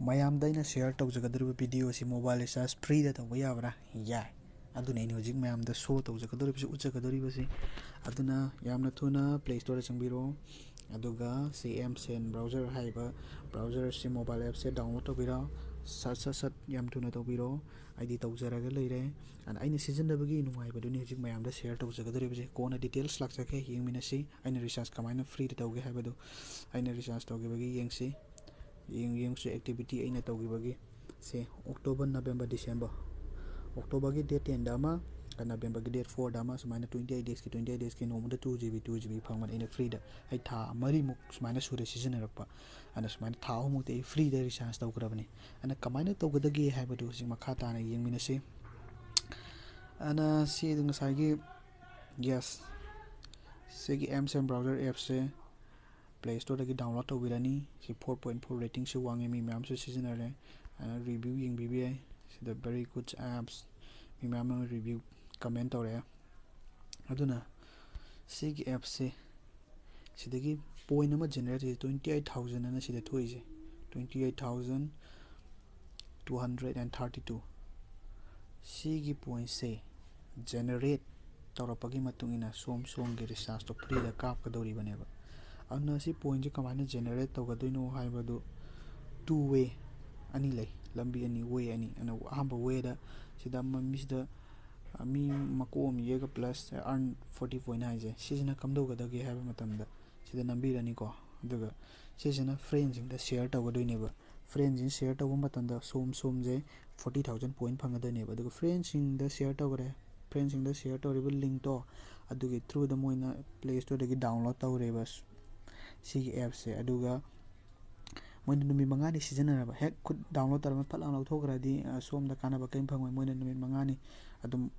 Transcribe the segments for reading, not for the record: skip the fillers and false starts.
ꯃꯌꯥꯝꯗ ꯑꯩꯅ share ꯇꯧꯖꯒꯗꯧꯔꯤꯕ video ꯑꯁꯤ ꯃꯣꯕꯥꯏꯜ ꯔꯤꯆꯥꯔꯖ ꯐ꯭ꯔꯤꯗ ꯇꯧꯕ ꯌꯥꯕ꯭ꯔꯥ? ꯌꯥꯏ꯫ ꯑꯗꯨꯅ ꯑꯩꯅ ꯍꯧꯖꯤꯛ ꯃꯌꯥꯝꯗ ꯁꯣ ꯇꯧꯖꯒꯗꯧꯔꯤꯕꯁꯤ, ꯎꯠꯆꯒꯗꯧꯔꯤꯕꯁꯤ꯫ ꯑꯗꯨꯅ ꯌꯥꯝꯅ ꯊꯨꯅ ꯄ꯭ꯂꯦ ꯁ꯭ꯇꯣꯔꯗ ꯆꯪꯕꯤꯔꯣ, ꯑꯗꯨꯒ ꯁꯤ MSN ꯕ꯭ꯔꯥꯎꯖꯔ ꯍꯥꯏꯔꯤꯕ ꯕ꯭ꯔꯥꯎꯖꯔ ꯑꯁꯤ ꯃꯣꯕꯥꯏꯜ ꯑꯦꯞꯁꯦ ꯗꯥꯎꯟꯂꯣꯗ ꯇꯧꯕꯤꯔꯣ꯫ ꯁꯠ ꯌꯥꯝ ꯊꯨꯅ ꯇꯧꯕꯤꯔꯣ꯫ ꯑꯩꯗꯤ ꯇꯧꯖꯔꯒ ꯂꯩꯔꯦ꯫ ꯑꯩꯅ ꯁꯤꯖꯤꯟꯅꯕꯒꯤ ꯅꯨꯡꯉꯥꯏꯕꯗꯨꯅꯤ ꯍꯧꯖꯤꯛ ꯃꯌꯥꯝꯗ ꯁꯦꯌꯔ ꯇꯧꯖꯒꯗꯧꯔꯤꯕꯁꯤ꯫ ꯀꯣꯟꯅ ꯗꯤꯇꯦꯜꯁ ꯂꯥꯛꯆꯒꯦ, ꯌꯦꯡꯃꯤꯟꯅꯁꯤ꯫ ꯑꯩꯅ ꯔꯤꯆꯥꯔꯖ ꯀꯃꯥꯏꯅ ꯐ꯭ꯔꯤꯗ ꯇꯧꯒꯦ ꯍꯥꯏꯕꯗꯨ ꯑꯩꯅ ꯔꯤꯆꯥꯔꯖ ꯇꯧꯈꯤꯕꯒꯤ ꯌꯦꯡꯁꯤ꯫ ꯌꯦꯡꯁꯤ ꯑꯦꯛꯇꯤꯚꯤꯇꯤ ꯑꯩꯅ ꯇꯧꯈꯤꯕꯒꯤ ꯁꯦ ꯑꯣꯛꯇꯣꯕꯔ, ꯅꯕꯦꯝꯕꯔ, ꯗꯤꯁꯦꯝꯕꯔ꯫ ꯑꯣꯛꯇꯣꯕꯔꯒꯤ ꯗꯦꯠ 10ꯗ ꯑꯃ, ꯅꯕꯦꯝꯕꯔꯒꯤ ꯗꯦꯠ 4ꯗ ꯑꯃ, ꯁꯨꯃꯥꯏꯅ 28 ꯗꯦꯖꯀꯤ ꯅꯣꯡꯃꯗ 2GB ꯐꯪꯕꯅꯤ ꯑꯩꯅ ꯐ꯭ꯔꯤꯗ꯫ ꯑꯩ ꯊꯥ 3ꯃꯨꯛ ꯁꯨꯃꯥꯏꯅ ꯁꯨꯔꯦ ꯁꯤꯖꯤꯟꯅꯔꯛꯄ꯫ ꯑꯗꯨꯅ ꯁꯨꯃꯥꯏꯅ ꯊꯥ 3ꯃꯨꯛꯇꯤ ꯑꯩ ꯐ꯭ꯔꯤꯗ ꯔꯤꯆꯥꯔꯖ ꯇꯧꯈ꯭ꯔꯕꯅꯤ꯫ ꯑꯗꯨꯅ ꯀꯃꯥꯏꯅ ꯇꯧꯒꯗꯒꯦ ꯍꯥꯏꯕꯗꯨ ꯍꯧꯖꯤꯛ ꯃꯈꯥ ꯇꯥꯅ ꯌꯦꯡꯃꯤꯟꯅꯁꯤ꯫ ꯁꯤ ꯉꯁꯥꯏꯒꯤ ꯁꯤꯒꯤ MSN ꯕ꯭ꯔꯥꯎꯖꯔ ꯑꯦꯞꯁꯦ ꯄ꯭ꯂꯦ ꯁ꯭ꯇꯣꯔꯗꯒꯤ ꯗꯥꯎꯟꯂꯣꯗ ꯇꯧꯕꯤꯔꯅꯤ꯫ ꯁꯤ 4.4 ꯔꯦꯇꯤꯡꯁꯨ ꯋꯥꯡꯉꯦ, ꯃꯤ ꯃꯌꯥꯝꯁꯨ ꯁꯤꯖꯤꯟꯅꯔꯦ꯫ ꯔꯤꯚ꯭ꯌꯨ ꯌꯦꯡꯕꯤꯕ ꯌꯥꯏ꯫ ꯁꯤꯗ ꯕꯦꯔꯤ ꯒꯨꯗ ꯑꯦꯞꯁ, ꯃꯤ ꯃꯌꯥꯝ ꯑꯃ ꯔꯤꯚ꯭ꯌꯨ ꯀꯃꯦꯟ ꯇꯧꯔꯛꯑꯦ꯫ ꯑꯗꯨꯅ ꯁꯤꯒꯤ ꯑꯦꯞꯁꯦ ꯁꯤꯗꯒꯤ ꯄꯣꯏꯟ ꯑꯃ ꯖꯦꯅꯦꯔꯦꯠ 28,000 ꯑꯅ ꯁꯤꯗ ꯊꯣꯛꯏꯁꯦ, 28,232꯫ ꯁꯤꯒꯤ ꯄꯣꯏꯟꯠꯁꯦ ꯖꯦꯅꯦꯔꯦꯠ ꯇꯧꯔꯛꯄꯒꯤ ꯃꯇꯨꯡ ꯏꯟꯅ ꯁꯣꯝꯒꯤ ꯔꯤꯆꯥꯔꯖꯇꯣ ꯐ꯭ꯔꯤꯗ ꯀꯥꯞꯀꯗꯧꯔꯤꯕꯅꯦꯕ꯫ ꯑꯗꯨꯅ ꯁꯤ ꯄꯣꯏꯟꯠꯁꯦ ꯀꯃꯥꯏꯅ ꯖꯦꯅꯦꯔꯦꯠ ꯇꯧꯒꯗꯣꯏꯅꯣ ꯍꯥꯏꯕꯗꯨ 2 ꯋꯦ ꯑꯅꯤ ꯂꯩ, ꯂꯝꯕꯤ ꯑꯅꯤ, ꯋꯦ ꯑꯅꯤ꯫ ꯑꯍꯥꯟꯕ ꯋꯦꯗ ꯁꯤꯗ ꯃꯤ ꯃꯀꯣꯛ ꯑꯃ ꯌꯦꯛꯑꯒ ꯄ꯭ꯂꯁ ꯑꯔꯟ 40 ꯄꯣꯏꯟꯠ ꯍꯥꯏꯁꯦ, ꯁꯤꯁꯤꯅ ꯀꯝꯗꯧꯒꯗꯒꯦ ꯍꯥꯏꯕ ꯃꯇꯝꯗ ꯁꯤꯗ ꯅꯝꯕꯤꯔꯅꯤꯀꯣ꯫ ꯑꯗꯨꯒ ꯁꯤꯁꯤꯅ ꯐ꯭ꯔꯦꯟꯁꯤꯡꯗ ꯁꯦꯌꯔ ꯇꯧꯒꯗꯣꯏꯅꯦꯕ꯫ ꯐ꯭ꯔꯦꯟꯁꯤꯡ ꯁꯦꯌꯔ ꯇꯧꯕ ꯃꯇꯝꯗ ꯁꯣꯝꯁꯦ 40,000 ꯄꯣꯏꯟꯠ ꯐꯪꯒꯗꯣꯏꯅꯦꯕ꯫ ꯑꯗꯨꯒ ꯐ꯭ꯔꯦꯟꯁꯤꯡꯗ ꯁꯦꯌꯔ ꯇꯧꯈ꯭ꯔꯦ, ꯐ꯭ꯔꯦꯟꯁꯤꯡꯗ ꯁꯦꯌర్ ꯇꯧꯔꯤꯕ ꯂꯤꯡꯛꯇꯣ ꯑꯗꯨꯒꯤ ꯊ꯭ꯔꯨꯗ ꯃꯣꯏꯅ ꯄ꯭ꯂꯦ ꯁ꯭ꯇꯣꯔꯗꯒꯤ ꯗꯥꯎꯟꯂꯣꯗ ꯇꯧꯔꯦꯕ ꯁꯤꯒꯤ ꯑꯦꯞꯁꯦ꯫ ꯑꯗꯨꯒ ꯃꯣꯏꯅ ꯅꯨꯃꯤꯠ 5ꯅꯤ ꯁꯤꯖꯤꯟꯅꯔꯕ, ꯍꯦꯛ ꯈꯨꯠ ꯗꯥꯎꯟꯂꯣꯗ ꯇꯧꯔꯒ ꯐꯠ ꯂꯥꯎꯅ ꯂꯧꯊꯣꯛꯈ꯭ꯔꯗꯤ ꯁꯣꯝꯗ ꯀꯥꯟꯅꯕ ꯀꯔꯤꯝ ꯐꯪꯉꯣꯏ꯫ ꯃꯣꯏꯅ ꯅꯨꯃꯤꯠ 5ꯅꯤ ꯑꯗꯨꯝ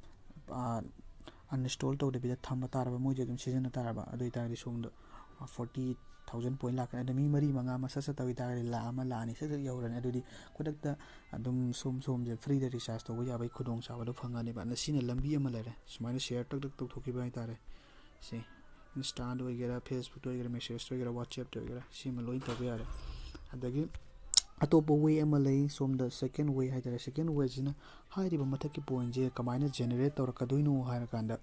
ꯑꯟꯏꯟꯁꯇꯣꯜ ꯇꯧꯗꯕꯤꯗ ꯊꯝꯕ ꯇꯥꯔꯕ, ꯃꯣꯏꯁꯦ ꯑꯗꯨꯝ ꯁꯤꯖꯤꯟꯅ ꯇꯥꯔꯕ꯫ ꯑꯗꯨ ꯑꯣꯏꯇꯥꯔꯗꯤ ꯁꯣꯝꯗ 40,000 ꯄꯣꯏꯟꯠ ꯂꯥꯛꯀꯅꯤ꯫ ꯑꯗꯨ ꯃꯤ 4-5 ꯑꯃ ꯁꯠ ꯇꯧꯈꯤ ꯇꯥꯔꯒꯗꯤ ꯂꯥꯛ ꯑꯃ, ꯂꯥꯛ 2 ꯁꯠ ꯌꯧꯔꯅꯤ꯫ ꯑꯗꯨꯗꯤ ꯈꯨꯗꯛꯇ ꯑꯗꯨꯝ ꯁꯣꯝꯁꯦ ꯐ꯭ꯔꯤꯗ ꯔꯤꯆꯥꯔꯖ ꯇꯧꯕ ꯌꯥꯕꯒꯤ ꯈꯨꯗꯣꯡꯆꯥꯕꯗꯣ ꯐꯪꯉꯅꯦꯕ꯫ ꯁꯤꯅ ꯂꯝꯕꯤ ꯑꯃ ꯂꯩꯔꯦ, ꯁꯨꯃꯥꯏꯅ ꯁꯦꯌꯔ ꯇꯛ ꯇꯧꯊꯣꯛꯈꯤꯕ ꯍꯥꯏꯇꯥꯔꯦ꯫ ꯁꯤ ꯏꯟꯁꯇꯥꯗ ꯑꯣꯏꯒꯦꯔꯥ, ꯐꯦꯁꯕꯨꯛꯇ ꯑꯣꯏꯒꯦꯔꯥ, ꯃꯦꯁꯦꯖꯇ ꯑꯣꯏꯒꯦꯔꯥ, ꯋꯥꯆꯦꯞꯇ ꯑꯣꯏꯒꯦꯔꯥ, ꯁꯤꯃ ꯂꯣꯏ ꯇꯧꯕ ꯌꯥꯔꯦ꯫ ꯑꯗꯒꯤ ꯑꯇꯣꯞꯄ ꯋꯦ ꯑꯃ ꯂꯩ ꯁꯣꯝꯗ, ꯁꯦꯀꯦꯟ ꯋꯦ ꯍꯥꯏꯇꯥꯔꯦ꯫ ꯁꯦꯀꯦꯟ ꯋꯦꯁꯤꯅ ꯍꯥꯏꯔꯤꯕ ꯃꯊꯛꯀꯤ ꯄꯣꯏꯟꯠꯁꯦ ꯀꯃꯥꯏꯅ ꯖꯦꯅꯦꯔꯦꯠ ꯇꯧꯔꯛꯀꯗꯣꯏꯅꯣ ꯍꯥꯏꯔꯀꯥꯟꯗ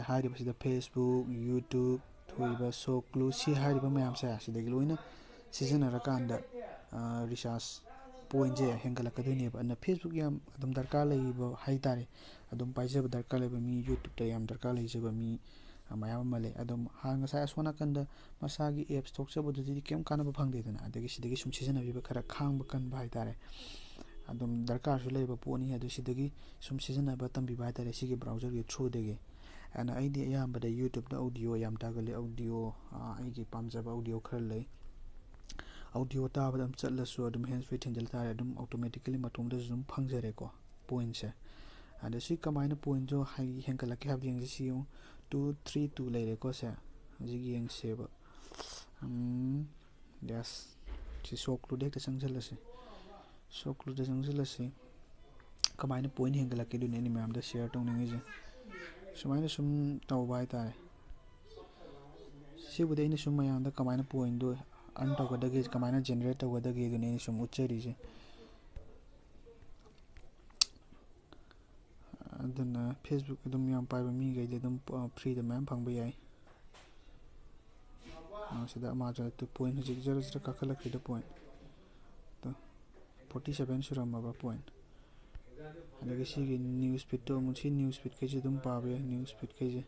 ꯍꯥꯏꯔꯤꯕꯁꯤꯗ ꯐꯦꯁꯕꯨꯛ, ꯌꯨꯇ꯭ꯌꯨꯕ, ꯊꯣꯛꯏꯕ ꯁꯣꯀ꯭ꯂꯨ, ꯁꯤ ꯍꯥꯏꯔꯤꯕ ꯃꯌꯥꯝꯁꯦ ꯁꯤꯗꯒꯤ ꯂꯣꯏꯅ ꯁꯤꯖꯤꯟꯅꯔꯀꯥꯟꯗ ꯔꯤꯆꯥꯔꯖ ꯄꯣꯏꯟꯠꯁꯦ ꯍꯦꯟꯒꯠꯂꯛꯀꯗꯣꯏꯅꯦꯕ꯫ ꯑꯗꯨꯅ ꯐꯦꯁꯕꯨꯛ ꯌꯥꯝ ꯑꯗꯨꯝ ꯗꯔꯀꯥꯔ ꯂꯩꯕ ꯍꯥꯏꯇꯥꯔꯦ, ꯑꯗꯨꯝ ꯄꯥꯏꯖꯕ ꯗꯔꯀꯥꯔ ꯂꯩꯕ ꯃꯤ, ꯌꯨꯇ꯭ꯌꯨꯕꯇ ꯌꯥꯝ ꯗꯔꯀꯥꯔ ꯂꯩꯖꯕ ꯃꯤ ꯃꯌꯥꯝ ꯑꯃ ꯂꯩ꯫ ꯑꯗꯨꯝ ꯉꯁꯥꯏ ꯑꯁꯣꯝ ꯅꯥꯀꯟꯗ ꯃꯁꯥꯒꯤ ꯑꯦꯞꯁ ꯊꯣꯛꯆꯕꯗꯨꯗꯤ ꯀꯩꯝ ꯀꯥꯟꯅꯕ ꯐꯪꯗꯦꯗꯅ꯫ ꯑꯗꯒꯤ ꯁꯤꯗꯒꯤ ꯁꯨꯝ ꯁꯤꯖꯤꯟꯅꯕꯤꯕ, ꯈꯔ ꯈꯥꯡꯕ ꯀꯟꯕ ꯍꯥꯏꯇꯥꯔꯦ, ꯑꯗꯨꯝ ꯗꯔꯀꯥꯔꯁꯨ ꯂꯩꯕ ꯄꯣꯠꯅꯤ꯫ ꯑꯗꯨ ꯁꯤꯗꯒꯤ ꯁꯨꯝ ꯁꯤꯖꯤꯟꯅꯕ ꯇꯝꯕꯤꯕ ꯍꯥꯏꯇꯥꯔꯦ, ꯁꯤꯒꯤ ꯕ꯭ꯔꯥꯎꯖꯔꯒꯤ ꯊ꯭ꯔꯨꯗꯒꯤ꯫ ꯑꯩꯗꯤ ꯑꯌꯥꯝꯕꯗ ꯌꯨꯇ꯭ꯌꯨꯕꯇ ꯑꯣꯗꯤꯑꯣ ꯌꯥꯝ ꯇꯥꯒꯜꯂꯤ꯫ ꯑꯣꯗꯤꯑꯣ ꯑꯩꯒꯤ ꯄꯥꯝꯖꯕ ꯑꯣꯗꯤꯑꯣ ꯈꯔ ꯂꯩ꯫ ꯑꯣꯗꯤꯑꯣ ꯇꯥꯕꯗ ꯑꯗꯨꯝ ꯆꯠꯂꯁꯨ ꯑꯗꯨꯝ ꯍꯦꯟꯁ ꯐ꯭ꯔꯤ ꯊꯤꯟꯖꯤꯜ ꯇꯥꯔꯦ, ꯑꯗꯨꯝ ꯑꯣꯇꯣꯃꯦꯇꯤꯀꯦꯂꯤ ꯃꯇꯣꯝꯗꯁꯨ ꯑꯗꯨꯝ ꯐꯪꯖꯔꯦꯀꯣ ꯄꯣꯏꯟꯠꯁꯦ꯫ ꯑꯗ ꯁꯤ ꯀꯃꯥꯏꯅ ꯄꯣꯏꯟꯠꯁꯨ ꯍꯦꯟꯒꯠꯂꯛꯀꯦ ꯍꯥꯏꯕꯗꯨ ꯌꯦꯡꯁꯤ꯫ ꯁꯤ 232 ꯂꯩꯔꯦꯀꯣ ꯁꯦ, ꯍꯧꯖꯤꯛ ꯌꯦꯡꯁꯦꯕ꯫ ꯁꯤ ꯁꯣꯀ꯭ꯂꯨꯗ ꯍꯦꯛꯇ ꯆꯪꯁꯤꯜꯂꯁꯤ꯫ ꯁꯣꯀ꯭ꯂꯨꯗ ꯆꯪꯁꯤꯜꯂꯁꯤ, ꯀꯃꯥꯏꯅ ꯄꯣꯏꯟꯠ ꯍꯦꯟꯒꯠꯂꯛꯀꯦ ꯑꯗꯨꯅꯤ ꯑꯩꯅ ꯃꯌꯥꯝꯗ ꯁꯦꯌꯔ ꯇꯧꯅꯤꯡꯉꯤꯁꯦ꯫ ꯁꯨꯃꯥꯏꯅ ꯁꯨꯝ ꯇꯧꯕ ꯍꯥꯏꯇꯥꯔꯦ꯫ ꯁꯤꯕꯨꯗꯤ ꯑꯩꯅ ꯁꯨꯝ ꯃꯌꯥꯝꯗ ꯀꯃꯥꯏꯅ ꯄꯣꯏꯟꯠꯗꯣ ꯑꯔꯟ ꯇꯧꯒꯗꯒꯦ, ꯀꯃꯥꯏꯅ ꯖꯦꯅꯦꯔꯦꯠ ꯇꯧꯒꯗꯒꯦ ꯑꯗꯨꯅꯤ ꯑꯩꯅ ꯁꯨꯝ ꯎꯠꯆꯔꯤꯁꯦ꯫ ꯑꯗꯨꯅ ꯐꯦꯁꯕꯨꯛ ꯑꯗꯨꯝ ꯌꯥꯝ ꯄꯥꯏꯕ ꯃꯤꯈꯩꯗꯤ ꯑꯗꯨꯝ ꯐ꯭ꯔꯤꯗ ꯃꯌꯥꯝ ꯐꯪꯕ ꯌꯥꯏ꯫ ꯁꯤꯗ ꯑꯃꯥꯖꯣꯟꯗ ꯄꯣꯏꯟꯠ ꯍꯧꯖꯤꯛ ꯖꯔ ꯀꯥꯈꯠꯂꯛꯈ꯭ꯔꯤꯗ ꯄꯣꯏꯟꯠ 47 ꯁꯨꯔꯝꯃꯕ ꯄꯣꯏꯟꯠ꯫ ꯑꯗꯒꯤ ꯁꯤꯒꯤ ꯅ꯭ꯌꯨꯁ ꯐꯤꯠꯇꯣ ꯑꯃꯨꯛ, ꯁꯤ ꯅ꯭ꯌꯨꯁ ꯐꯤꯠꯈꯩꯁꯦ ꯑꯗꯨꯝ ꯄꯥꯕ ꯌꯥꯏ꯫ ꯅ꯭ꯌꯨꯁ ꯐꯤꯠꯈꯩꯁꯦ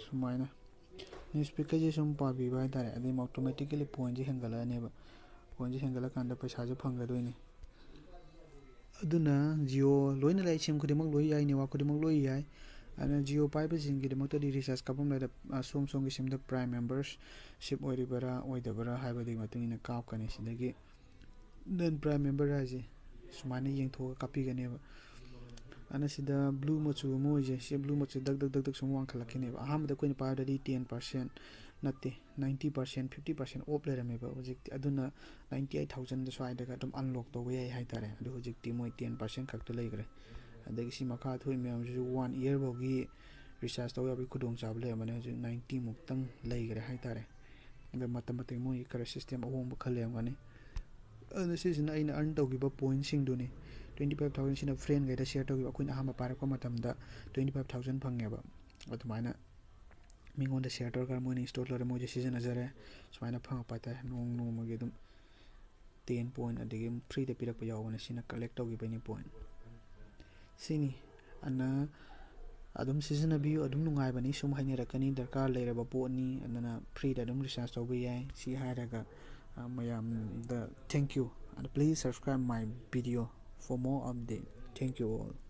ꯁꯨꯃꯥꯏꯅ ꯅ꯭ꯌꯨꯁ ꯐꯤꯠꯈꯩꯁꯦ ꯁꯨꯝ ꯄꯥꯕꯤꯕ ꯍꯥꯏꯇꯥꯔꯦ꯫ ꯑꯗꯩ ꯑꯣꯇꯣꯃꯦꯇꯤꯀꯦꯂꯤ ꯄꯣꯏꯟꯠꯁꯦ ꯍꯦꯟꯒꯠꯂꯛꯑꯅꯦꯕ꯫ ꯄꯣꯏꯟꯠꯁꯦ ꯍꯦꯟꯒꯠꯂꯀꯥꯟꯗ ꯄꯩꯁꯥꯁꯨ ꯐꯪꯒꯗꯣꯏꯅꯤ꯫ ꯑꯗꯨꯅ ꯖꯤꯑꯣ ꯂꯣꯏꯅ ꯂꯩ, ꯁꯤꯝ ꯈꯨꯗꯤꯡꯃꯛ ꯂꯣꯏ ꯌꯥꯏ, ꯅꯦꯠꯋꯥꯔꯛ ꯈꯨꯗꯤꯡꯃꯛ ꯂꯣꯏ ꯌꯥꯏ꯫ ꯑꯗꯨꯅ ꯖꯤꯑꯣ ꯄꯥꯏꯕꯁꯤꯡꯒꯤꯗꯃꯛꯇꯗꯤ ꯔꯤꯆꯥꯔꯖ ꯀꯥꯞꯄꯝꯗꯥꯏꯗ ꯁꯣꯝꯒꯤ ꯁꯤꯝꯗ ꯄ꯭ꯔꯥꯏꯝ ꯃꯦꯝꯕꯔꯁꯤꯞ ꯑꯣꯏꯔꯤꯕꯔꯥ ꯑꯣꯏꯗꯕꯔꯥ ꯍꯥꯏꯕꯗꯨꯒꯤ ꯃꯇꯨꯡ ꯏꯟꯅ ꯀꯥꯞꯀꯅꯤ꯫ ꯁꯤꯗꯒꯤ ꯅꯟ ꯄ꯭ꯔꯥꯏꯝ ꯃꯦꯝꯕꯔ ꯍꯥꯏꯁꯦ ꯁꯨꯃꯥꯏꯅ ꯌꯦꯡꯊꯣꯛꯑꯒ ꯀꯥꯞꯄꯤꯒꯅꯦꯕ꯫ ꯑꯗꯨꯅ ꯁꯤꯗ ꯕ꯭ꯂꯨ ꯃꯆꯨ ꯑꯃ ꯑꯣꯏꯁꯦ, ꯁꯤ ꯕ꯭ꯂꯨ ꯃꯆꯨ ꯗꯛ ꯁꯨꯝ ꯋꯥꯡꯈꯠꯂꯛꯈꯤꯅꯦꯕ꯫ ꯑꯍꯥꯟꯕꯗ ꯑꯩꯈꯣꯏꯅ ꯄꯥꯏꯕꯗꯗꯤ 10% ꯅꯠꯇꯦ, 90%, 50% ꯑꯣꯐ ꯂꯩꯔꯝꯃꯦꯕ ꯍꯧꯖꯤꯛꯇꯤ꯫ ꯑꯗꯨꯅ 98,000 ꯁ꯭ꯋꯥꯏꯗꯒ ꯑꯗꯨꯝ ꯑꯟꯂꯣꯛ ꯇꯧꯕꯌꯥꯏ ꯍꯥꯏꯇꯥꯔꯦ꯫ ꯑꯗꯨ ꯍꯧꯖꯤꯛꯇꯤ ꯃꯣꯏ 10% ꯈꯛꯇ ꯂꯩꯈ꯭ꯔꯦ꯫ ꯑꯗꯒꯤ ꯁꯤ ꯃꯈꯥ ꯊꯣꯛꯏ ꯃꯌꯥꯝꯁꯤꯁꯨ 1 ꯏꯌꯔ ꯐꯥꯎꯒꯤ ꯔꯤꯆꯥꯔꯖ ꯇꯧꯕ ꯌꯥꯕꯒꯤ ꯈꯨꯗꯣꯡꯆꯥꯕ ꯂꯩꯔꯝꯕꯅꯤ ꯍꯧꯖꯤꯛ 90 ꯃꯨꯛꯇꯪ ꯂꯩꯈ꯭ꯔꯦ ꯍꯥꯏꯇꯥꯔꯦ ꯑꯗꯣ ꯃꯇꯝ ꯃꯣꯏꯒꯤ ꯈꯔ ꯁꯤꯁꯇꯦꯝ ꯑꯍꯣꯡꯕ ꯈꯔ ꯂꯩꯔꯝꯒꯅꯤ ꯑꯗꯨꯅ ꯁꯤꯁꯤꯅ ꯑꯩꯅ ꯑꯔꯟ ꯇꯧꯈꯤꯕ ꯄꯣꯏꯟꯠꯁꯤꯡꯗꯨꯅꯤ 25,000 ꯁꯤꯅ ꯐ꯭ꯔꯦꯟꯈꯩꯗ ꯁꯤꯌꯔ ꯇꯧꯈꯤꯕ ꯑꯩꯈꯣꯏꯅ ꯑꯍꯥꯟꯕ ꯄꯥꯏꯔꯛꯄ ꯃꯇꯝꯗ 25,000 ꯐꯪꯉꯦꯕ ꯑꯗꯨꯃꯥꯏꯅ ꯃꯤꯉꯣꯟꯗ ꯁꯤꯌꯔ ꯇꯧꯔꯒ ꯃꯣꯏꯅ ꯏꯟꯁꯇꯣꯜ ꯇꯧꯔꯦ ꯃꯣꯏꯁꯦ ꯁꯤꯖꯤꯟꯅꯖꯔꯦ ꯁꯨꯃꯥꯏꯅ ꯐꯪꯉꯛꯄ ꯍꯥꯏꯇꯥꯔꯦ ꯅꯣꯡꯃꯒꯤ ꯑꯗꯨꯝ 10 ꯄꯣꯏꯟꯠ ꯑꯗꯒꯤ ꯐ꯭ꯔꯤꯗ ꯄꯤꯔꯛꯄ ꯌꯥꯎꯕꯅꯦ ꯁꯤꯅ ꯀꯂꯦꯛ ꯇꯧꯈꯤꯕꯩꯅꯤ ꯄꯣꯏꯟꯠ ꯁꯤꯅꯤ ꯑꯗꯨꯅ ꯑꯗꯨꯝ ꯁꯤꯖꯤꯟꯅꯕꯤꯌꯨ ꯑꯗꯨꯝ ꯅꯨꯡꯉꯥꯏꯕꯅꯤ ꯁꯨꯝ ꯍꯩꯅꯔꯛꯀꯅꯤ ꯗꯔꯀꯥꯔ ꯂꯩꯔꯕ ꯄꯣꯠꯅꯤ ꯑꯗꯨꯅ ꯐ꯭ꯔꯤꯗ ꯑꯗꯨꯝ ꯔꯤꯆꯥꯔꯖ ꯇꯧꯕ ꯌꯥꯏ ꯁꯤ ꯍꯥꯏꯔꯒ ꯃꯌꯥꯝꯗ thank you and please subscribe my video for more update. Thank you all.